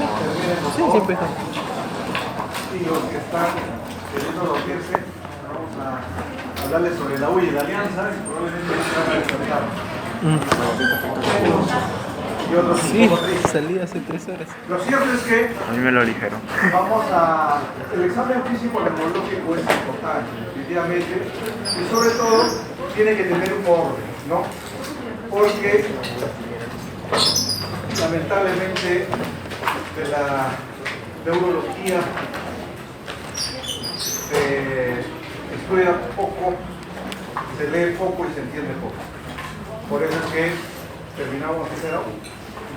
terminen por Sí, favor. siempre está. Y los que están queriendo dormirse, vamos a hablarles sobre la U y la alianza y probablemente se van a despertar. Y otros Sí, un poco tristes. salí hace 3 horas. Lo cierto es que A mí me lo dijeron. el examen físico neurológico es importante, definitivamente, y sobre todo tiene que tener un orden, ¿no? Porque lamentablemente de la neurología se estudia poco, se lee poco y se entiende poco. Por eso es que terminamos primero,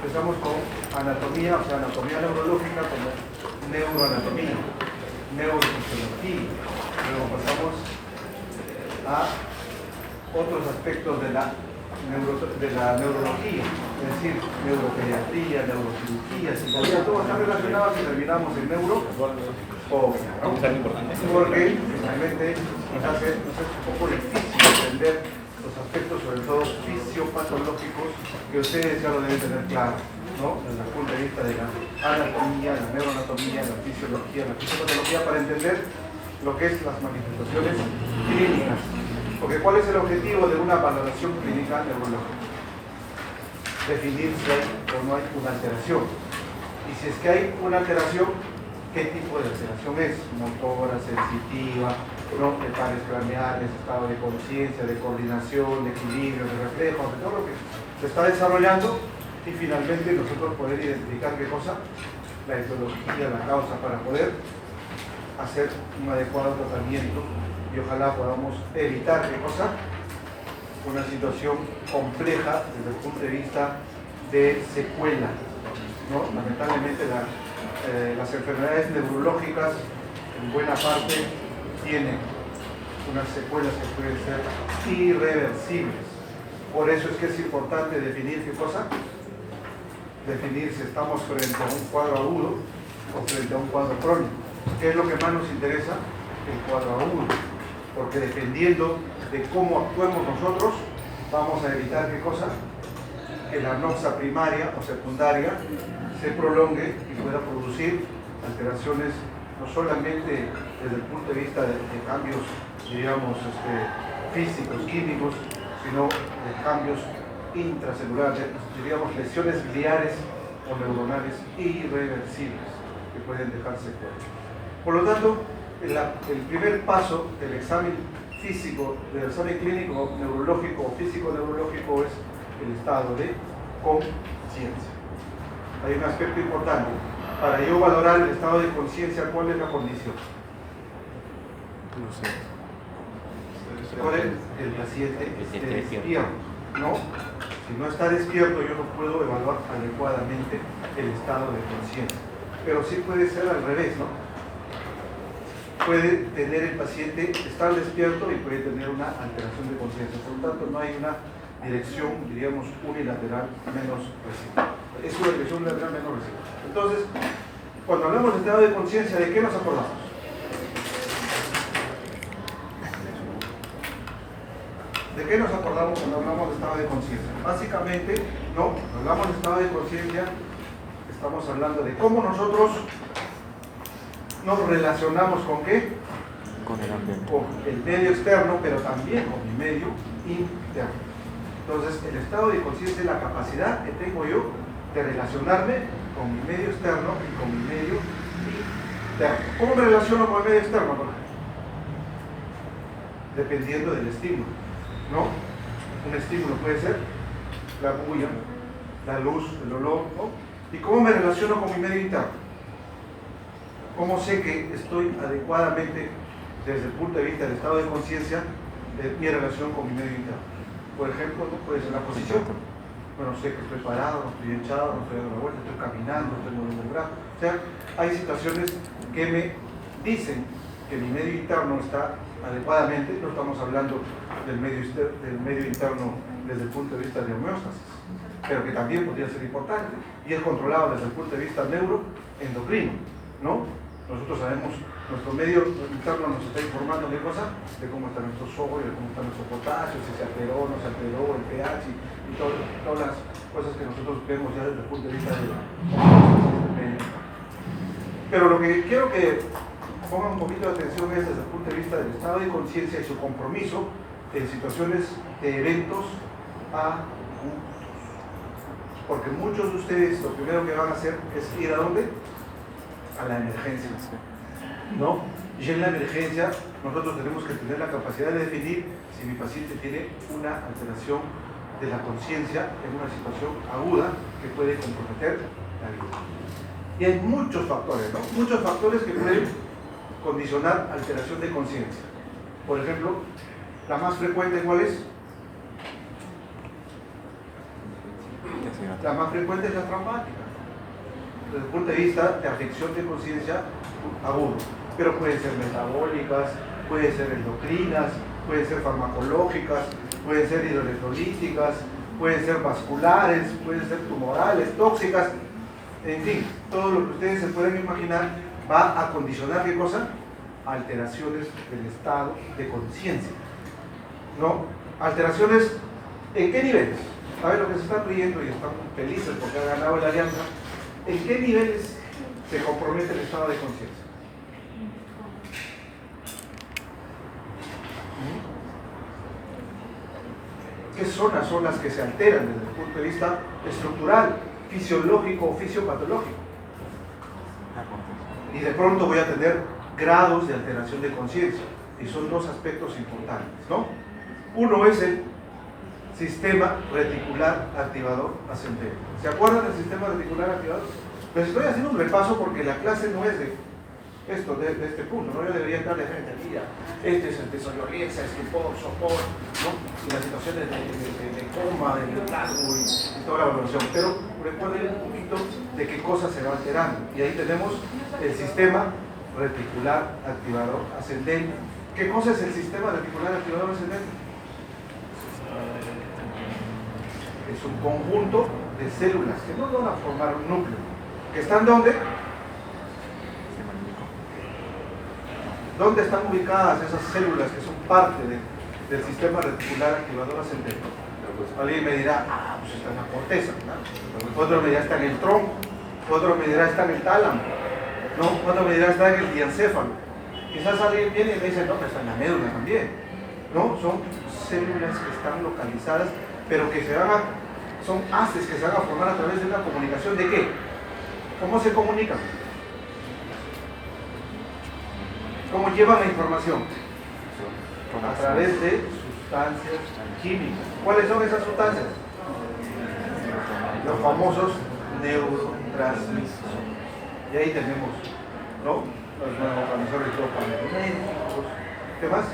empezamos con anatomía, o sea, anatomía neurológica como neuroanatomía, neurofisiología. Luego pasamos a otros aspectos de la neurología, es decir, neuropediatría, neurocirugía, psicología, todo está relacionado y terminamos en neuropsicología, ¿no? Porque realmente nos es un poco difícil entender los aspectos, sobre todo fisiopatológicos, que ustedes ya lo deben tener claro, ¿no? Desde el punto de vista de la anatomía, la neuroanatomía, la fisiología, la fisiopatología, para entender lo que es las manifestaciones clínicas. Porque ¿cuál es el objetivo de una valoración clínica neurológica? Definir si hay o no hay una alteración. Y si es que hay una alteración, ¿qué tipo de alteración es? Motora, sensitiva, ¿no? De pares craneales, estado de conciencia, de coordinación, de equilibrio, de reflejos, de todo lo que se está desarrollando, y finalmente nosotros poder identificar qué cosa, la etiología, la causa, para poder hacer un adecuado tratamiento y ojalá podamos evitar qué cosa, una situación compleja desde el punto de vista de secuela, ¿no? Lamentablemente las enfermedades neurológicas en buena parte tienen unas secuelas que pueden ser irreversibles. Por eso es que es importante definir qué cosa, definir si estamos frente a un cuadro agudo o frente a un cuadro crónico. ¿Qué es lo que más nos interesa? El cuadro agudo, porque dependiendo de cómo actuemos nosotros, vamos a evitar qué cosa, que la noxa primaria o secundaria se prolongue y pueda producir alteraciones no solamente desde el punto de vista de cambios, digamos, físicos, químicos, sino de cambios intracelulares, diríamos lesiones gliares o neuronales irreversibles que pueden dejar secuelas. Por lo tanto, el primer paso del examen físico, del examen clínico neurológico o físico neurológico es el estado de conciencia. Hay un aspecto importante. Para yo valorar el estado de conciencia, ¿cuál es la condición? No sé. ¿Cuál es? El paciente esté despierto, ¿no? Si no está despierto, yo no puedo evaluar adecuadamente el estado de conciencia. Pero sí puede ser al revés, ¿no? Puede tener el paciente, estar despierto y puede tener una alteración de conciencia. Por lo tanto, no hay una dirección, diríamos, unilateral menos reciproca. Es una dirección unilateral menos reciproca. Entonces, cuando hablamos de estado de conciencia, ¿de qué nos acordamos? ¿De qué nos acordamos cuando hablamos de estado de conciencia? Básicamente, no, cuando hablamos de estado de conciencia, estamos hablando de cómo nosotros nos relacionamos con qué? Con el ambiente. Con el medio externo, pero también con mi medio interno. Entonces, el estado de conciencia es la capacidad que tengo yo de relacionarme con mi medio externo y con mi medio interno. ¿Cómo me relaciono con el medio externo, por ejemplo? Dependiendo del estímulo, ¿no? Un estímulo puede ser la bulla, la luz, el olor, ¿no? ¿Y cómo me relaciono con mi medio interno? ¿Cómo sé que estoy adecuadamente desde el punto de vista del estado de conciencia de mi relación con mi medio interno? Por ejemplo, ¿no? Puede ser la posición. Bueno, sé que estoy parado, no estoy echado, no estoy dando la vuelta, estoy caminando, estoy moviendo el brazo. O sea, hay situaciones que me dicen que mi medio interno está adecuadamente. No estamos hablando del medio interno desde el punto de vista de homeostasis, pero que también podría ser importante y es controlado desde el punto de vista neuroendocrino, ¿no? Nosotros sabemos, nuestro medio interno nos está informando de cosas, de cómo está nuestro sodio, de cómo está nuestro potasio, si se alteró o no se alteró, el pH y todas las cosas que nosotros vemos ya desde el punto de vista de la Pero lo que quiero que pongan un poquito de atención es desde el punto de vista del estado de conciencia y su compromiso en situaciones de eventos agudos. Porque muchos de ustedes lo primero que van a hacer es ir ¿a dónde? A la emergencia, ¿no? Y en la emergencia nosotros tenemos que tener la capacidad de definir si mi paciente tiene una alteración de la conciencia en una situación aguda que puede comprometer la vida. Y hay muchos factores, ¿no? Muchos factores que pueden condicionar alteración de conciencia. Por ejemplo, la más frecuente, ¿cuál es? La más frecuente es la traumática, desde el punto de vista de afección de conciencia agudo. Pero pueden ser metabólicas, pueden ser endocrinas, pueden ser farmacológicas, pueden ser hidroelectrolíticas, pueden ser vasculares, pueden ser tumorales, tóxicas, en fin, todo lo que ustedes se pueden imaginar va a condicionar ¿qué cosa? Alteraciones del estado de conciencia, ¿no? Alteraciones, ¿en qué niveles? A ver, lo que se están riendo y están felices porque ha ganado la alianza, ¿en qué niveles se compromete el estado de conciencia? ¿Qué zonas son las que se alteran desde el punto de vista estructural, fisiológico o fisiopatológico? Y de pronto voy a tener grados de alteración de conciencia, y son dos aspectos importantes, ¿no? Uno es el sistema reticular activador ascendente. ¿Se acuerdan del sistema reticular activador? Les estoy haciendo un repaso porque la clase no es de esto, de este punto, ¿no? Yo debería estar de frente al día. Este es el tesorioriense, es el sopor, ¿no? Y las situaciones de coma, de letargo y toda la evaluación. Pero recuerden un poquito de qué cosas se van alterando. Y ahí tenemos el sistema reticular activador ascendente. ¿Qué cosa es el sistema reticular activador ascendente? Es un conjunto de células que no van a formar un núcleo. ¿Que están dónde? ¿Dónde están ubicadas esas células que son parte del sistema reticular activador ascendente? Alguien me dirá, pues está en la corteza, ¿no? Otro me dirá, está en el tronco. Otro me dirá, está en el tálamo, ¿no? Otro me dirá, está en el diencéfalo. Quizás alguien viene y me dice, no, pero está en la médula también, ¿no? Son células que están localizadas, pero que son haces que se van a formar a través de una comunicación. ¿De qué? ¿Cómo se comunican? ¿Cómo llevan la información? A través de sustancias químicas. ¿Cuáles son esas sustancias? Los famosos neurotransmisores. Y ahí tenemos, ¿no? Los neurotransmisores dopaminérgicos. ¿Qué más?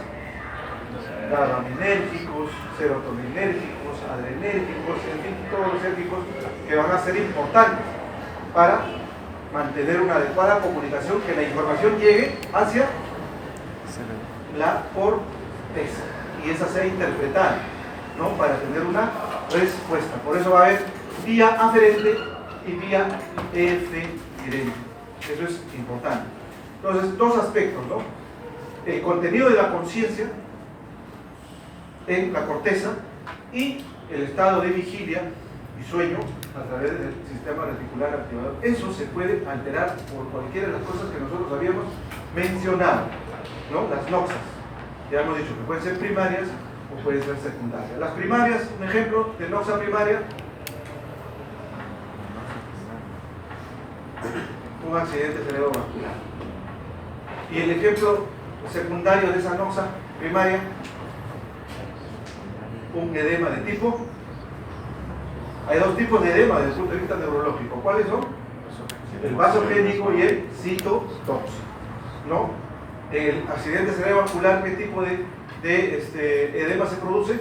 GABAminérgicos, serotoninérgicos, adrenérgicos, en fin, todos los érgicos que van a ser importantes para mantener una adecuada comunicación, que la información llegue hacia la corteza y esa sea interpretada, ¿no? Para tener una respuesta. Por eso va a haber vía aferente y vía eferente. Eso es importante. Entonces, dos aspectos, ¿no? El contenido de la conciencia en la corteza y el estado de vigilia y sueño a través del sistema reticular activador. Eso se puede alterar por cualquiera de las cosas que nosotros habíamos mencionado, ¿no? Las noxas. Ya hemos dicho que pueden ser primarias o pueden ser secundarias. Las primarias, un ejemplo de noxa primaria, un accidente cerebrovascular. Y el ejemplo secundario de esa noxa primaria, un edema de tipo. Hay dos tipos de edema desde el punto de vista neurológico. ¿Cuáles son? El vasogénico y el citotóxico, ¿no? El accidente cerebrovascular, ¿qué tipo de edema se produce?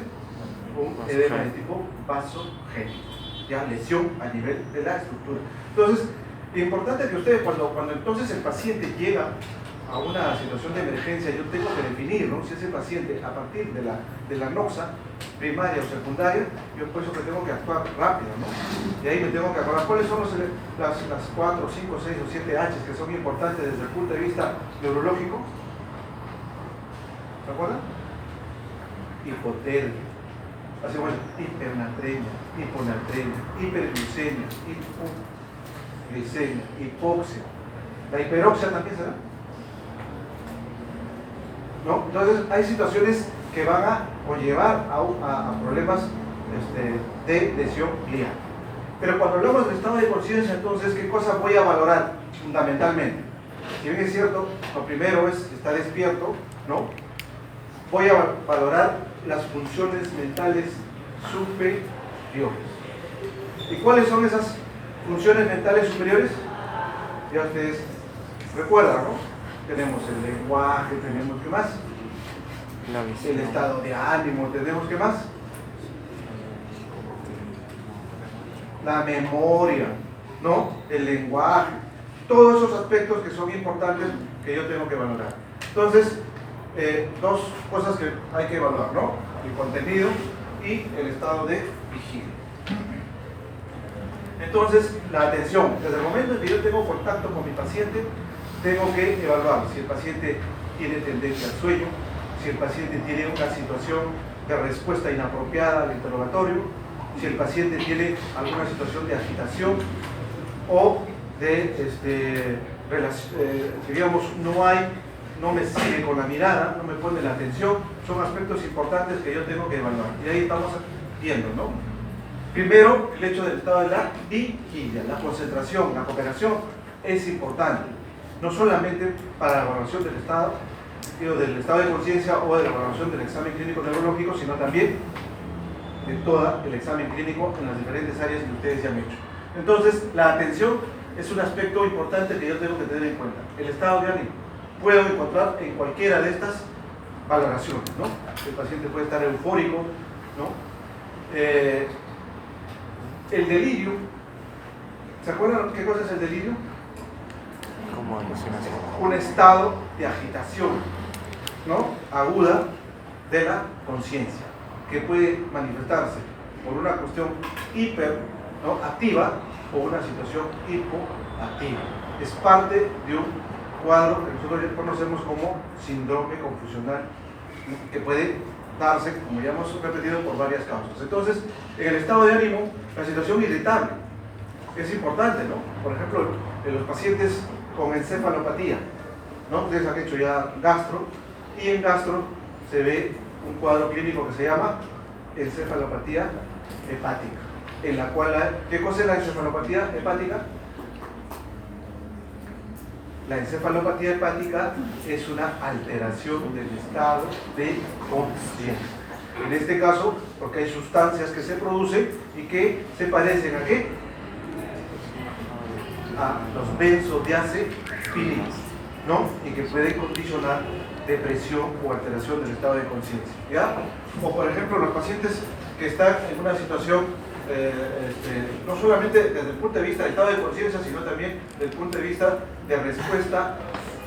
Un edema de tipo vasogénico, ya lesión a nivel de la estructura. Entonces, lo importante es que ustedes, cuando entonces el paciente llega a una situación de emergencia, yo tengo que definir, ¿no? Si ese paciente, a partir de la noxa primaria o secundaria, yo por eso que tengo que actuar rápido, ¿no? Y ahí me tengo que acordar cuáles son las 4, 5, 6 o 7 H's que son importantes desde el punto de vista neurológico. ¿Se acuerdan? Hipotermia, así bueno, hipernatremia, hiponatremia, hiperglucemia, hipoglicemia, hipoxia, La hiperoxia también será. ¿No? Entonces hay situaciones que van a conllevar a problemas de lesión glial. Pero cuando hablamos del estado de conciencia, entonces, ¿qué cosas voy a valorar fundamentalmente? Si bien es cierto, lo primero es estar despierto, ¿no? Voy a valorar las funciones mentales superiores. ¿Y cuáles son esas funciones mentales superiores? Ya ustedes recuerdan, ¿no? Tenemos el lenguaje, tenemos ¿qué más? La visión. El estado de ánimo, tenemos ¿qué más? La memoria, ¿no? El lenguaje, todos esos aspectos que son importantes que yo tengo que valorar. Entonces, dos cosas que hay que evaluar, ¿no? El contenido y el estado de vigilia. Entonces, la atención, desde el momento en que yo tengo contacto con mi paciente, tengo que evaluar si el paciente tiene tendencia al sueño, si el paciente tiene una situación de respuesta inapropiada al interrogatorio, si el paciente tiene alguna situación de agitación o de, digamos, no me sigue con la mirada, no me pone la atención, son aspectos importantes que yo tengo que evaluar. Y ahí estamos viendo, ¿no? Primero, el hecho del estado de la vigilia, la concentración, la cooperación es importante, no solamente para la evaluación del estado de conciencia o de la evaluación del examen clínico neurológico, sino también de todo el examen clínico en las diferentes áreas que ustedes ya han hecho. Entonces, la atención es un aspecto importante que yo tengo que tener en cuenta. El estado de ánimo puedo encontrar en cualquiera de estas valoraciones, ¿no? El paciente puede estar eufórico, ¿no? El delirio, ¿se acuerdan qué cosa es el delirio? Como alucinación. Un estado de agitación, ¿no? Aguda de la conciencia, que puede manifestarse por una cuestión activa o una situación hipoactiva. Es parte de un cuadro que nosotros conocemos como síndrome confusional, que puede darse, como ya hemos repetido, por varias causas. Entonces, en el estado de ánimo, la situación irritable es importante, ¿no? Por ejemplo, en los pacientes con encefalopatía, ¿no? Ustedes han hecho ya gastro, y en gastro se ve un cuadro clínico que se llama encefalopatía hepática, en la cual, ¿qué cosa es la encefalopatía hepática? La encefalopatía hepática es una alteración del estado de conciencia. En este caso, porque hay sustancias que se producen y que se parecen ¿a qué? A los benzodiazepínicos, ¿no? Y que pueden condicionar depresión o alteración del estado de conciencia, ¿ya? O por ejemplo, los pacientes que están en una situación no solamente desde el punto de vista del estado de conciencia, sino también desde el punto de vista de respuesta,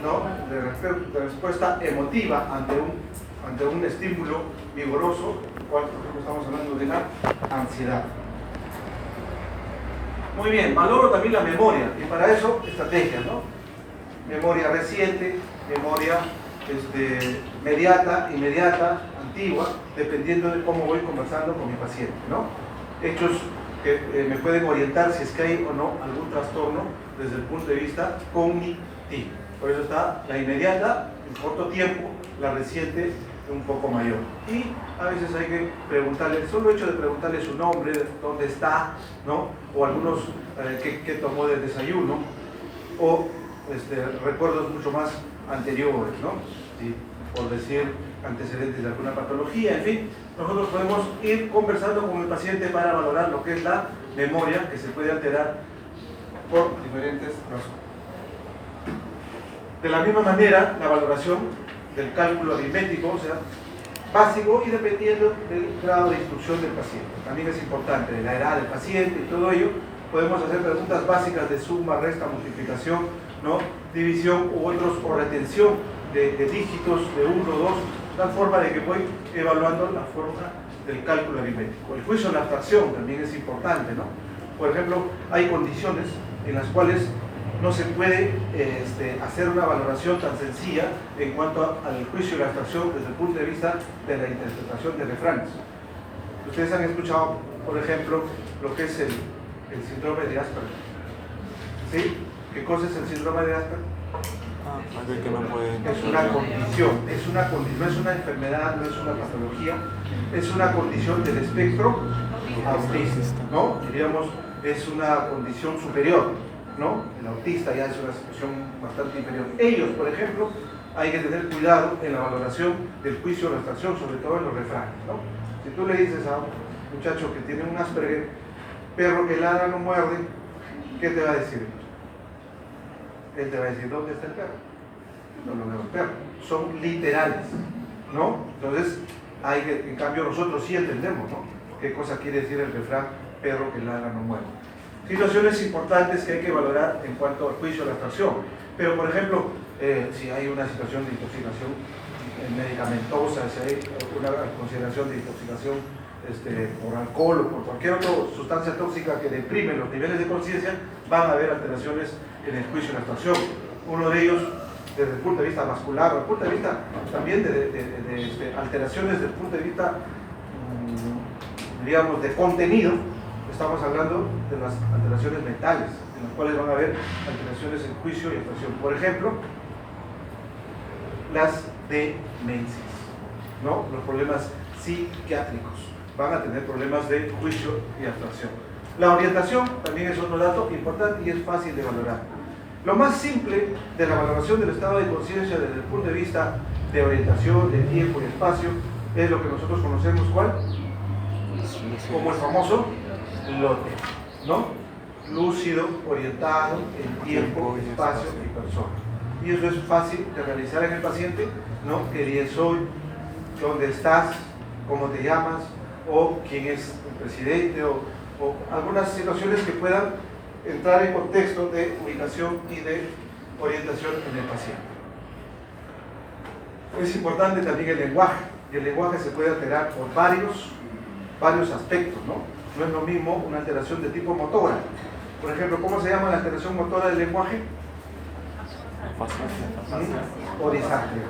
¿no? de respuesta emotiva ante un estímulo vigoroso, cual por ejemplo estamos hablando de la ansiedad. Muy bien, valoro también la memoria, y para eso estrategias, ¿no? Memoria reciente, memoria inmediata, antigua, dependiendo de cómo voy conversando con mi paciente, ¿no? Hechos que me pueden orientar si es que hay o no algún trastorno desde el punto de vista cognitivo. Por eso está la inmediata, en corto tiempo, la reciente, un poco mayor. Y a veces hay que preguntarle, solo el hecho de preguntarle su nombre, dónde está, ¿no? O algunos qué tomó de desayuno, o recuerdos mucho más anteriores, ¿no? ¿Sí? Por decir antecedentes de alguna patología, en fin, nosotros podemos ir conversando con el paciente para valorar lo que es la memoria, que se puede alterar por diferentes razones. De la misma manera, la valoración del cálculo aritmético, o sea, básico y dependiendo del grado de instrucción del paciente. También es importante, de la edad del paciente y todo ello, podemos hacer preguntas básicas de suma, resta, multiplicación, ¿no? División u otros, o retención de dígitos de 1, 2, de tal forma de que voy evaluando la forma del cálculo aritmético. El juicio de la abstracción también es importante, ¿no? Por ejemplo, hay condiciones en las cuales no se puede hacer una valoración tan sencilla en cuanto al juicio de la abstracción desde el punto de vista de la interpretación de refranes. Ustedes han escuchado, por ejemplo, lo que es el síndrome de Asperger, ¿sí? ¿Qué cosa es el síndrome de Asperger? Aquel que no puede. Es una condición, no es una enfermedad, no es una patología, es una condición del espectro autista, ¿no? Diríamos, es una condición superior, ¿no? El autista ya es una situación bastante inferior. Ellos, por ejemplo, hay que tener cuidado en la valoración del juicio o la abstracción, sobre todo en los refranes, ¿no? Si tú le dices a un muchacho que tiene un Asperger, perro que ladra no muerde, ¿qué te va a decir? Él te va a decir, ¿dónde está el perro? No lo veo el perro. Son literales, ¿no? Entonces, en cambio nosotros sí entendemos, ¿no? ¿Qué cosa quiere decir el refrán, perro que ladra no muerde? Situaciones importantes que hay que valorar en cuanto al juicio o la abstracción. Pero, por ejemplo, si hay una situación de intoxicación medicamentosa, si hay una consideración de intoxicación por alcohol o por cualquier otra sustancia tóxica que deprime los niveles de conciencia, van a haber alteraciones en el juicio y la abstracción. Uno de ellos, desde el punto de vista vascular, o desde el punto de vista también de alteraciones desde el punto de vista, digamos, de contenido, estamos hablando de las alteraciones mentales, en las cuales van a haber alteraciones en juicio y abstracción. Por ejemplo, las demencias, ¿no? Los problemas psiquiátricos van a tener problemas de juicio y abstracción. La orientación también es otro dato importante y es fácil de valorar. Lo más simple de la valoración del estado de conciencia desde el punto de vista de orientación, de tiempo y espacio, es lo que nosotros conocemos, ¿cuál? Como el famoso lote, ¿no? Lúcido, orientado en tiempo, espacio y persona. Y eso es fácil de realizar en el paciente, ¿no? ¿Qué día es hoy? ¿Dónde estás? ¿Cómo te llamas? O quién es el presidente, o algunas situaciones que puedan entrar en contexto de ubicación y de orientación en el paciente. Es importante también el lenguaje, y el lenguaje se puede alterar por varios aspectos, ¿no? No es lo mismo una alteración de tipo motora. Por ejemplo, ¿cómo se llama la alteración motora del lenguaje? O disartria.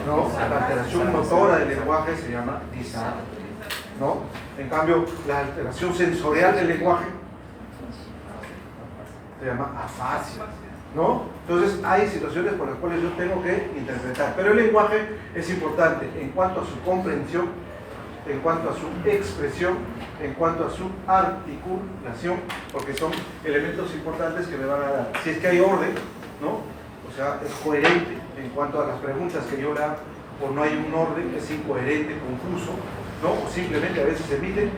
No, la alteración motora del lenguaje se llama disartria, ¿no? En cambio, la alteración sensorial del lenguaje se llama afasia, ¿no? Entonces hay situaciones por las cuales yo tengo que interpretar, pero el lenguaje es importante en cuanto a su comprensión, en cuanto a su expresión, en cuanto a su articulación, porque son elementos importantes que me van a dar. Si es que hay orden, ¿no? O sea, es coherente en cuanto a las preguntas que yo le hago, o no hay un orden, es incoherente, confuso, ¿no? O simplemente a veces emiten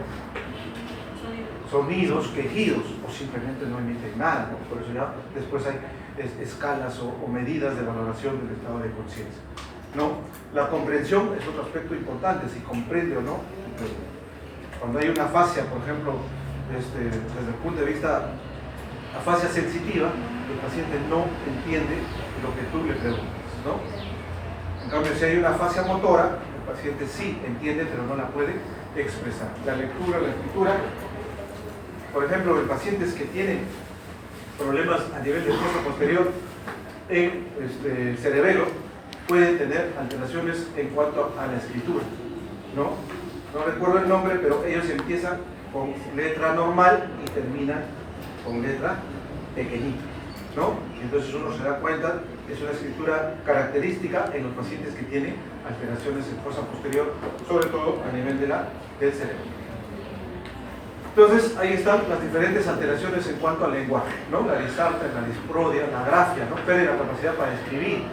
sonidos, quejidos, o simplemente no emiten nada, ¿no? Por eso ya después hay escalas o medidas de valoración del estado de conciencia, ¿no? La comprensión es otro aspecto importante, si comprende o no. Cuando hay una afasia, por ejemplo, desde el punto de vista afasia sensitiva, el paciente no entiende lo que tú le preguntas, ¿no? En cambio, si hay una afasia motora, el paciente sí entiende, pero no la puede expresar. La lectura, la escritura, por ejemplo, en pacientes que tienen problemas a nivel del fondo posterior en el cerebelo, pueden tener alteraciones en cuanto a la escritura, ¿no? No recuerdo el nombre, pero ellos empiezan con letra normal y terminan con letra pequeñita, ¿no? Entonces uno se da cuenta que es una escritura característica en los pacientes que tienen alteraciones en fosa posterior, sobre todo a nivel del cerebro. Entonces ahí están las diferentes alteraciones en cuanto al lenguaje, ¿no? La disartria, la disprodia, la grafia, ¿no? Pérdida de la capacidad para escribir,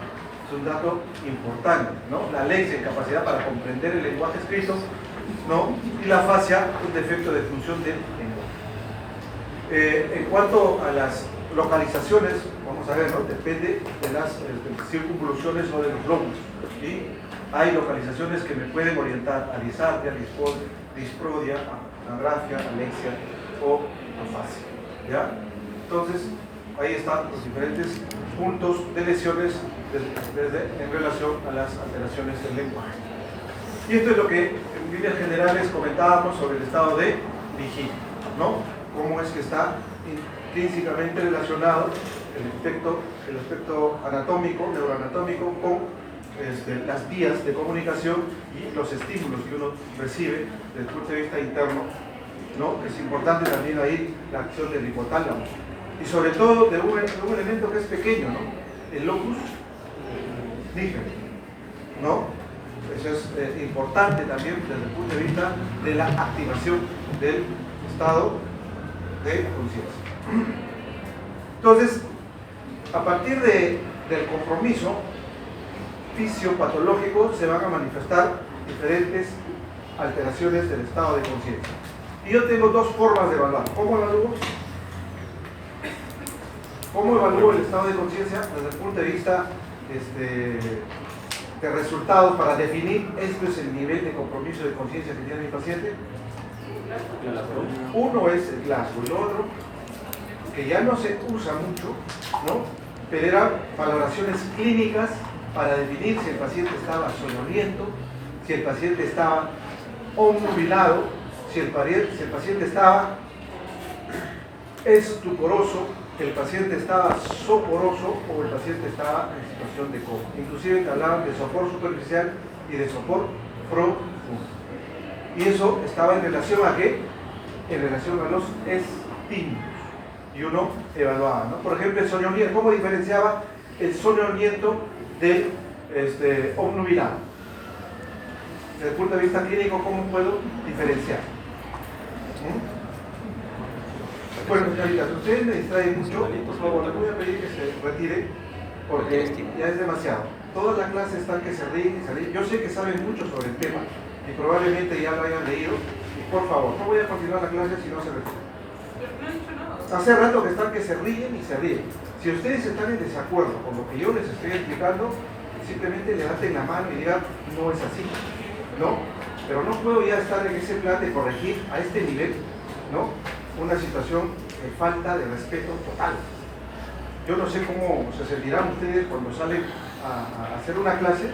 es un dato importante, ¿no? La lexia, incapacidad para comprender el lenguaje escrito, ¿no? Y la afasia, un defecto de función del lenguaje. En cuanto a las localizaciones, vamos a ver, ¿no? Depende de las circunvoluciones o de los lóbulos. ¿Sí? Hay localizaciones que me pueden orientar a disartria, disprodia, a grafia, alexia o afasia, ¿ya? Entonces, ahí están los diferentes puntos de lesiones en relación a las alteraciones del lenguaje. Y esto es lo que en líneas generales comentábamos sobre el estado de vigilia, ¿no? Cómo es que está intrínsecamente relacionado el aspecto anatómico, neuroanatómico, con las vías de comunicación y los estímulos que uno recibe desde el punto de vista interno, ¿no? Es importante también ahí la acción del hipotálamo. y sobre todo de un elemento que es pequeño, ¿no? El locus níger, ¿no? Eso es importante también desde el punto de vista de la activación del estado de conciencia. Entonces, a partir del compromiso fisiopatológico se van a manifestar diferentes alteraciones del estado de conciencia. Y yo tengo dos formas de evaluar. ¿Cómo evalúo? ¿Cómo evalúo el estado de conciencia desde el punto de vista de resultados para definir esto es el nivel de compromiso de conciencia que tiene mi paciente? Uno es el Glasgow, el otro, que ya no se usa mucho, ¿no? Pero eran valoraciones clínicas para definir si el paciente estaba soñoliento, si el paciente estaba obnubilado, si el paciente estaba estuporoso, que el paciente estaba soporoso o el paciente estaba en situación de coma. Inclusive hablaban de sopor superficial y de sopor profundo. Y eso estaba en relación a ¿qué? En relación a los estímulos. Y uno evaluaba, ¿no? Por ejemplo, el soñoliento. ¿Cómo diferenciaba el soñoliento del obnubilado? Desde el punto de vista clínico, ¿cómo puedo diferenciar? Bueno, señoritas, ustedes me distraen mucho. Por favor, les voy a pedir que se retire porque ya es demasiado. Todas las clases están que se ríen y se ríen. Yo sé que saben mucho sobre el tema y probablemente ya lo hayan leído. Y por favor, no voy a continuar la clase si no se retiran. Hace rato que están que se ríen y se ríen. Si ustedes están en desacuerdo con lo que yo les estoy explicando, simplemente levanten la mano y digan, no es así, ¿no? Pero no puedo ya estar en ese plan de corregir a este nivel, ¿no? Una situación de falta de respeto total. Yo no sé cómo se sentirán ustedes cuando salen a hacer una clase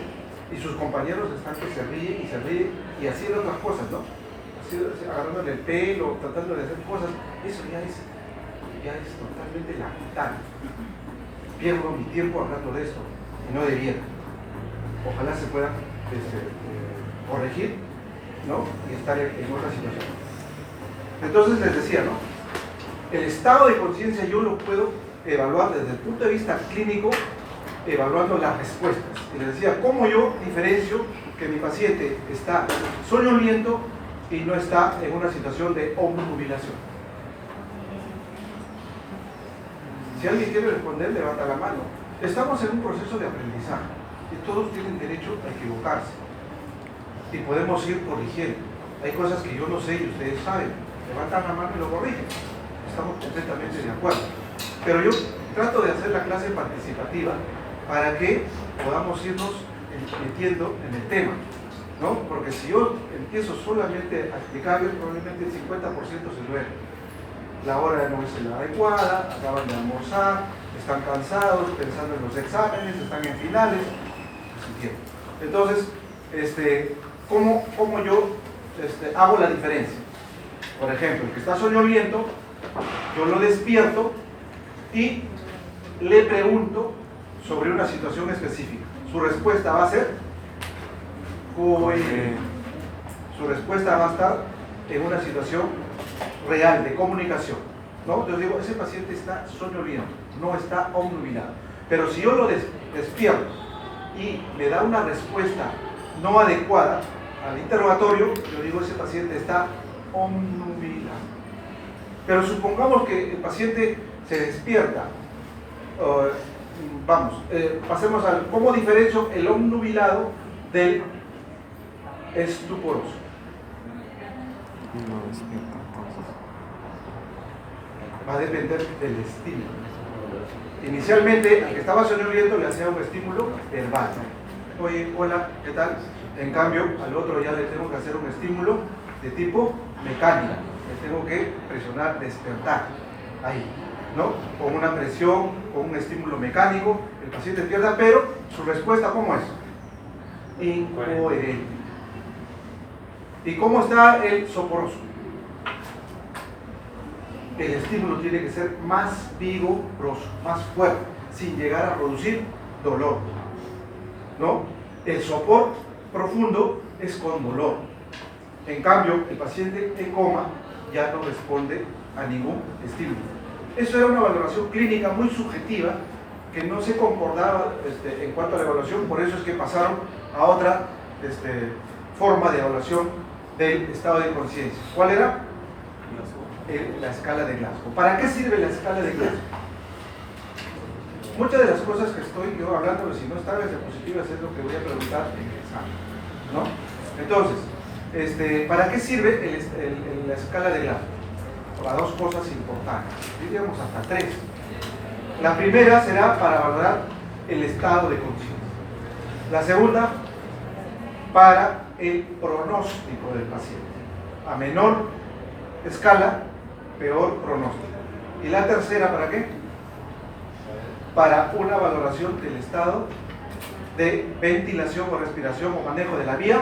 y sus compañeros están que se ríen y haciendo otras cosas, ¿no? Así, agarrándole el pelo, tratando de hacer cosas. Eso ya es totalmente lamentable. Pierdo mi tiempo hablando de esto y no debiera. Ojalá se pueda corregir, ¿no? Y estar en otra situación. Entonces les decía, ¿no? El estado de conciencia yo lo puedo evaluar desde el punto de vista clínico, evaluando las respuestas. Y les decía, ¿cómo yo diferencio que mi paciente está soñoliento y no está en una situación de obnubilación? Si alguien quiere responder, levanta la mano. Estamos en un proceso de aprendizaje y todos tienen derecho a equivocarse y podemos ir corrigiendo. Hay cosas que yo no sé y ustedes saben. Levantan la mano y lo corrigen. Estamos completamente de acuerdo. Pero yo trato de hacer la clase participativa para que podamos irnos metiendo en el tema, ¿no? Porque si yo empiezo solamente a explicarles, probablemente el 50% se duele. La hora no es la adecuada, acaban de almorzar, están cansados, pensando en los exámenes, están en finales, entonces, ¿cómo yo hago la diferencia? Por ejemplo, el que está soñoliento, yo lo despierto y le pregunto sobre una situación específica. Su respuesta va a ser su respuesta va a estar en una situación real de comunicación, ¿no? Yo digo, ese paciente está soñoliento, no está obnubilado. Pero si yo lo despierto y me da una respuesta no adecuada al interrogatorio, yo digo, ese paciente está obnubilado. Pero supongamos que el paciente se despierta. Pasemos al cómo diferencio el obnubilado del estuporoso. No despierta, entonces. Va a depender del estímulo. Inicialmente, al que estaba soñoliento le hacía un estímulo verbal. Oye, hola, ¿qué tal? En cambio, al otro ya le tengo que hacer un estímulo de tipo mecánico. Le tengo que presionar, despertar. Ahí, ¿no? Con una presión, con un estímulo mecánico, el paciente despierta, pero su respuesta, ¿cómo es? Incoherente. ¿Y cómo está el soporoso? El estímulo tiene que ser más vigoroso, más fuerte, sin llegar a producir dolor, ¿no? El sopor profundo es con dolor. En cambio, el paciente en coma ya no responde a ningún estímulo. Eso era una valoración clínica muy subjetiva que no se concordaba en cuanto a la evaluación, por eso es que pasaron a otra forma de evaluación del estado de conciencia. ¿Cuál era? La escala de Glasgow. ¿Para qué sirve la escala de Glasgow? Muchas de las cosas que estoy yo hablando, si no están en diapositivas, es lo que voy a preguntar en el examen, ¿no? Entonces, ¿para qué sirve la escala de Glasgow? Para dos cosas importantes, diríamos hasta tres. La primera será para valorar el estado de conciencia. La segunda, para el pronóstico del paciente. A menor escala, peor pronóstico. Y la tercera, ¿para qué? Para una valoración del estado de ventilación o respiración o manejo de la vía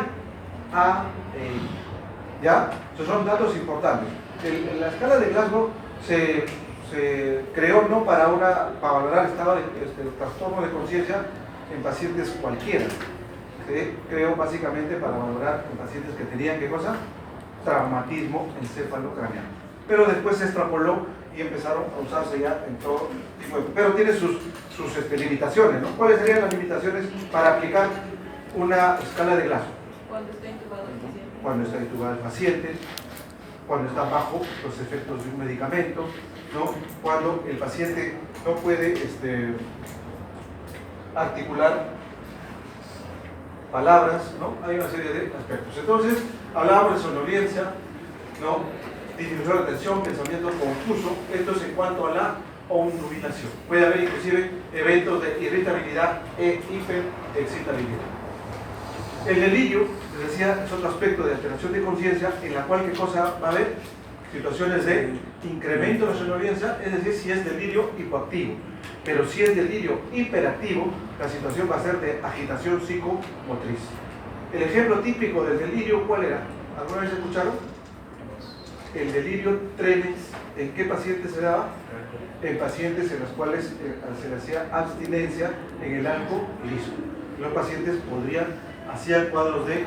¿ya? Esos son datos importantes. La escala de Glasgow se creó no para valorar estado de trastorno de conciencia en pacientes cualquiera. Se creó básicamente para valorar en pacientes que tenían, ¿qué cosa? Traumatismo encefalocraneano. Pero después se extrapoló y empezaron a usarse ya en todo tipo de... Pero tiene sus limitaciones, ¿no? ¿Cuáles serían las limitaciones para aplicar una escala de Glasgow? Cuando está intubado el paciente. Cuando está intubado el paciente, cuando está bajo los efectos de un medicamento, ¿no? Cuando el paciente no puede articular palabras, ¿no? Hay una serie de aspectos. Entonces, hablábamos de somnolencia, ¿no? Disminución de atención, pensamiento confuso. Esto es en cuanto a la obnubilación. Puede haber inclusive eventos de irritabilidad e hiperexcitabilidad. El delirio, les decía, es otro aspecto de alteración de conciencia en la cual, ¿qué cosa va a haber? Situaciones de incremento de la somnolencia, es decir, si es delirio hipoactivo. Pero si es delirio hiperactivo, la situación va a ser de agitación psicomotriz. El ejemplo típico del delirio, ¿cuál era? ¿Alguna vez escucharon? El delirio tremens. ¿En qué pacientes se daba? En pacientes en los cuales se le hacía abstinencia en el alcoholismo. Los pacientes hacían cuadros de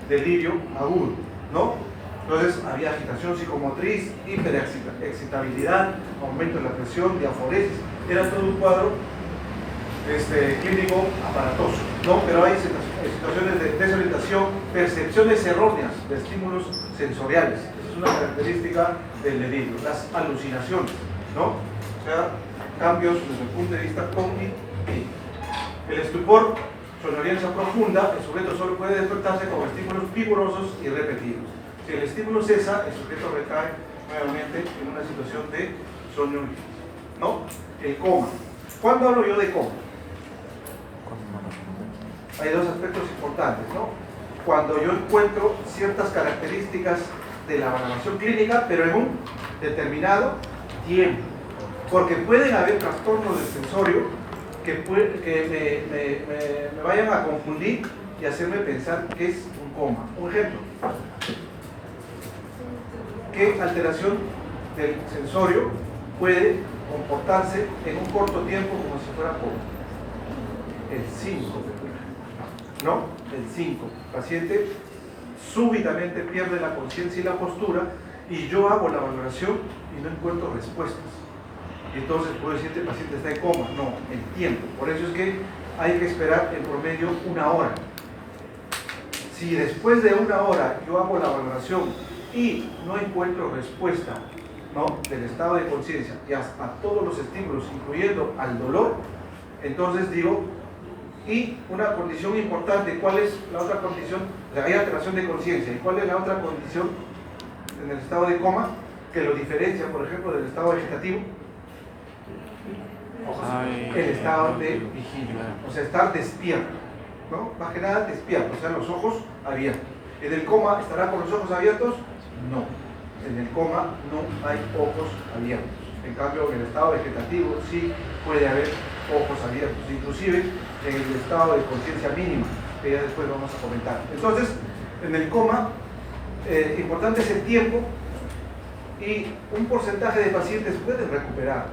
delirio agudo, ¿no? Entonces había agitación psicomotriz, hiperexcitabilidad, aumento de la presión, diaforesis. Era todo un cuadro clínico aparatoso, ¿no? Pero hay situaciones de desorientación, percepciones erróneas de estímulos sensoriales. Esa es una característica del delirio. Las alucinaciones, ¿no? O sea, cambios desde el punto de vista cognitivo. El estupor, somnolencia profunda, el sujeto solo puede despertarse con estímulos vigorosos y repetidos. Si el estímulo cesa, el sujeto recae nuevamente en una situación de somnolencia, ¿no? El coma. ¿Cuándo hablo yo de coma? Hay dos aspectos importantes, ¿no? Cuando yo encuentro ciertas características de la valoración clínica, pero en un determinado tiempo. Porque pueden haber trastornos del sensorio que me vayan a confundir y hacerme pensar que es un coma. Un ejemplo. ¿Qué alteración del sensorio puede comportarse en un corto tiempo como si fuera coma? El 5, ¿no? El 5. El paciente súbitamente pierde la conciencia y la postura y yo hago la valoración y no encuentro respuestas. Y entonces puedo decir que el paciente está en coma. No, el tiempo. Por eso es que hay que esperar en promedio 1 hora. Si después de 1 hora yo hago la valoración y no encuentro respuesta, ¿no?, del estado de conciencia y a todos los estímulos, incluyendo al dolor, entonces digo, y una condición importante, ¿cuál es la otra condición? O sea, hay alteración de conciencia. ¿Y cuál es la otra condición en el estado de coma que lo diferencia, por ejemplo, del estado vegetativo? El estado de vigilia, o sea, estar despierto, ¿no? Más que nada despierto, o sea, los ojos abiertos. ¿En el coma estará con los ojos abiertos? No. En el coma no hay ojos abiertos. En cambio, en el estado vegetativo sí puede haber ojos abiertos, inclusive en el estado de conciencia mínima, que ya después vamos a comentar. Entonces, en el coma, importante es el tiempo y un porcentaje de pacientes pueden recuperar,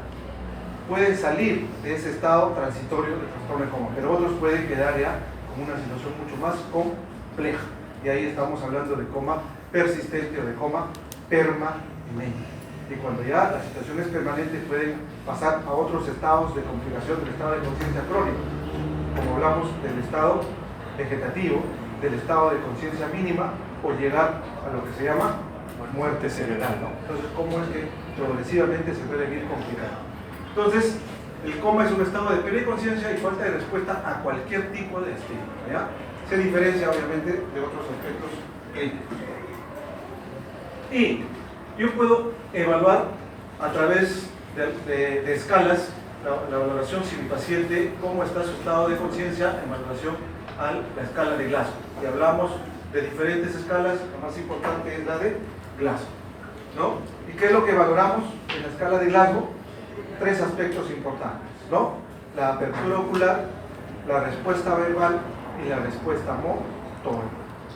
pueden salir de ese estado transitorio de trastorno de coma, pero otros pueden quedar ya con una situación mucho más compleja. Y ahí estamos hablando de coma persistente o de coma permanente. Y cuando ya la situación es permanente, pueden pasar a otros estados de complicación del estado de conciencia crónico, como hablamos del estado vegetativo, del estado de conciencia mínima, o llegar a lo que se llama muerte cerebral, ¿no? Entonces, ¿cómo es que progresivamente se puede ir complicando? Entonces, el coma es un estado de pérdida de conciencia y falta de respuesta a cualquier tipo de estímulo, ¿ya? Se diferencia, obviamente, de otros aspectos clínicos. Y yo puedo evaluar a través de escalas la valoración si mi paciente, cómo está su estado de conciencia en relación a la escala de Glasgow. Y hablamos de diferentes escalas, la más importante es la de Glasgow, ¿no? ¿Y qué es lo que valoramos en la escala de Glasgow? Tres aspectos importantes, ¿no? La apertura ocular, la respuesta verbal y la respuesta motora.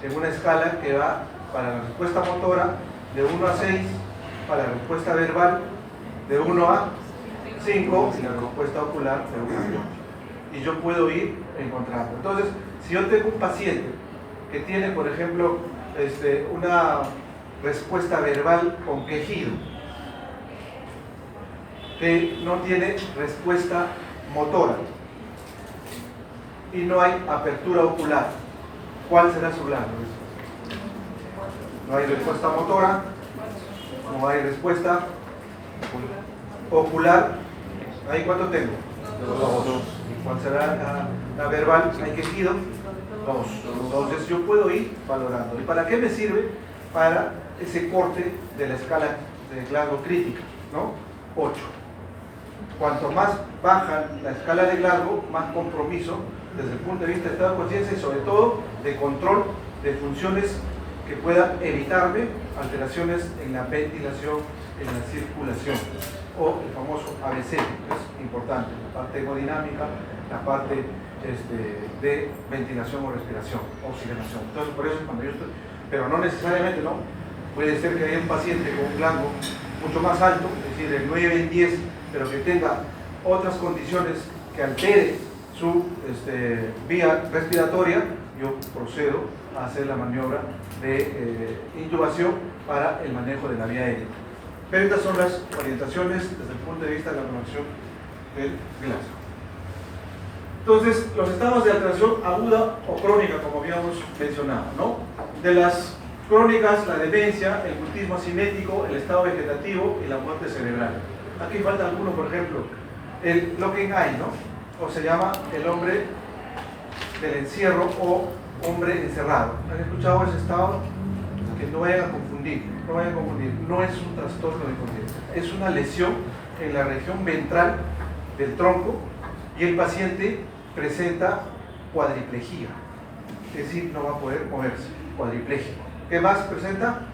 En una escala que va para la respuesta motora de 1 a 6, para la respuesta verbal de 1 a 5 y la respuesta ocular de 1 a 8. Y yo puedo ir encontrando. Entonces, si yo tengo un paciente que tiene, por ejemplo, una respuesta verbal con quejido, que no tiene respuesta motora y no hay apertura ocular, ¿cuál será su Glasgow? No hay respuesta motora, no hay respuesta ocular. ¿Ahí cuánto tengo? 2. ¿Cuál será la verbal? ¿Hay quejido? 2. Entonces yo puedo ir valorando. ¿Y para qué me sirve? Para ese corte de la escala de Glasgow crítica, ¿no? 8. Cuanto más baja la escala de Glasgow, más compromiso desde el punto de vista de estado de conciencia y sobre todo de control de funciones que puedan evitarme alteraciones en la ventilación, en la circulación, o el famoso ABC, que es importante, la parte hemodinámica, la parte de ventilación o respiración, oxigenación. Entonces, por eso cuando yo estoy, pero no necesariamente, ¿no? Puede ser que haya un paciente con un Glasgow mucho más alto, es decir, el 9 en 10, pero que tenga otras condiciones que altere su vía respiratoria, yo procedo a hacer la maniobra de intubación para el manejo de la vía aérea. Pero estas son las orientaciones desde el punto de vista de la evaluación del Glasgow. Entonces, los estados de alteración aguda o crónica, como habíamos mencionado, ¿no? De las crónicas, la demencia, el mutismo cinético, el estado vegetativo y la muerte cerebral. Aquí falta alguno, por ejemplo, el locking eye, ¿no? O se llama el hombre del encierro o hombre encerrado. ¿Han escuchado ese estado? Que no vayan a confundir, no es un trastorno de conciencia, es una lesión en la región ventral del tronco y el paciente presenta cuadriplejía, es decir, no va a poder moverse, cuadripléjico. ¿Qué más presenta?